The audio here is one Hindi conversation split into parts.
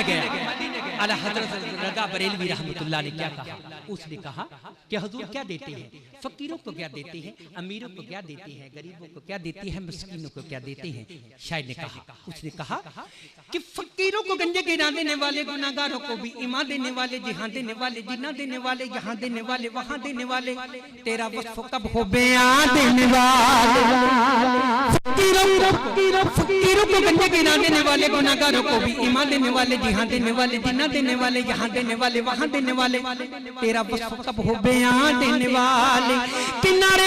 मदीने गया। आला हजरत रज़ा बरेलवी रहमतुल्लाह अलैह क्या कहा? उसने कहा कि हुजूर क्या देते हैं? फकीरों को क्या देते हैं? अमीरों को क्या देते हैं? गरीबों को क्या देते हैं? मिस्कीनों को क्या देते हैं? शायर ने कहा, उसने कहा कि फकीरों को गंजे गिरा देने वाले, गुनाहगारों को भी ईमान देने वाले, जिहां देने वाले, जिन्ना देने वाले, यहाँ देने वाले, वहां देने वाले, तेरा वस्फ कब हो बयां देने वाले। फकीरों को गंजे गिरा देने वाले, गुनाहगारों को भी ईमान देने वाले, जिहां देने वाले, जिन्ना देने वाले, यहाँ देने वाले, वहां देने वाले, तेरा वस्फ कब हो बयां देने वाले। किनारे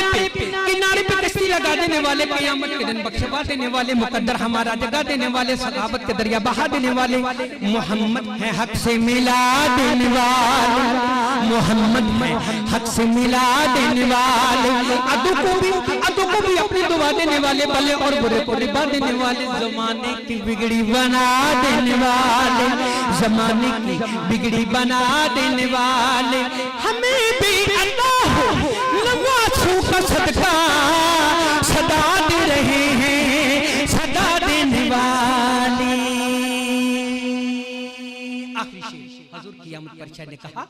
पे कश्ती लगा देने वाले, क़यामत के दिन बख्शवा देने वाले, मुकद्दर हमारा जगा देने वाले, सखावत के दरिया बहा देने वाले, मोहम्मद है हक से मिला देने वाले, मोहम्मद है हक से मिला देने वाले, अदू को भी अपनी दुआ देने वाले, भले और बुरे को रिबा देने वाले, जमाने की बिगड़ी बना देने वाले, जमाने की बिगड़ी बना देने वाले, हमें भी अल्लाह नवाज़ों का सदका सदा दे रहे हैं, सदा देने वाले। आखिरी शेर हुजूर क़यामत पर शायर ने कहा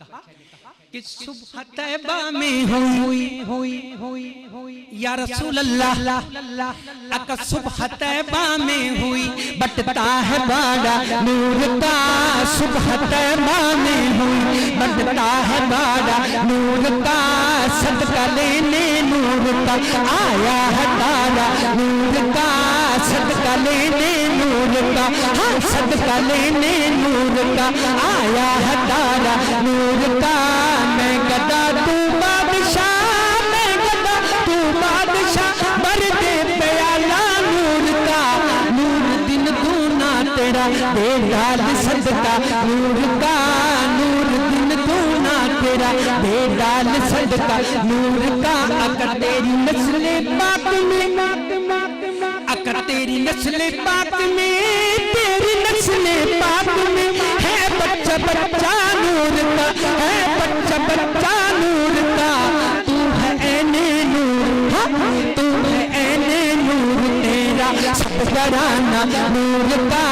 कि सुबह तैबा में हुई या रसूल अल्लाह, अका सुबह तैबा में हुई, बटता है बाड़ा नूर का, सुबह तैबा में हुई, बटता है बाड़ा नूर का, सदका लेने नूर का आया है तारा नूर का, सदका लेने नूर का, हाँ सदका लेने नूर का आया है तारा नूर का। मैं गदा तू बादशाह, मैं गदा तू बादशाह, भर दे प्याला नूर का, नूर दिन दूना तेरा दे डाल सदका नूर का, नूर दिन दूना तेरा दे डाल सदका नूर का। अगर तेरी नस्ल पाक में, अगर तेरी नस्ल पाक में, तेरी नस्ल पाक में है बच्चा बच्चा नूर का, है बच्चा बच्चा नूर का, तू है ऐने नूर, तू है ऐने नूर तेरा सब घराना नूर का,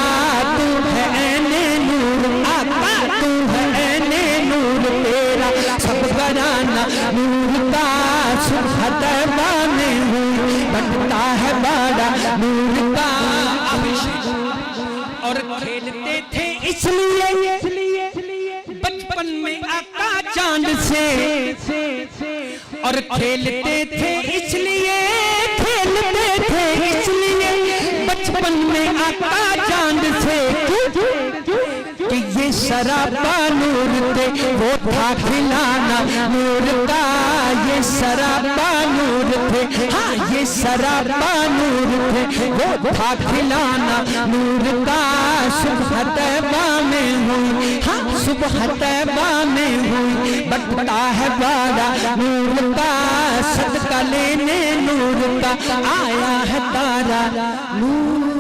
तू है ऐने नूर आका, तू है ऐने नूर तेरा सब घराना नूर का। सुबह तैबा में हुई, बनता है बाड़ा नूर का। और खेलते थे इसलिए बचपन में आका चांद से, और खेलते थे इसलिए, खेलते थे इसलिए बचपन में आका चांद से, कि ये शराबा नूर थे वो था खिलाना नूर का, ये शराबा नूर थे, हाँ ये शराबा नूर थे वो था खिलाना नूर का। सुबह तैबा में हुई, हाँ सुबह तैबा में हुई, बटता है बाड़ा नूर का, सदका लेने नूर का आया है तारा नूर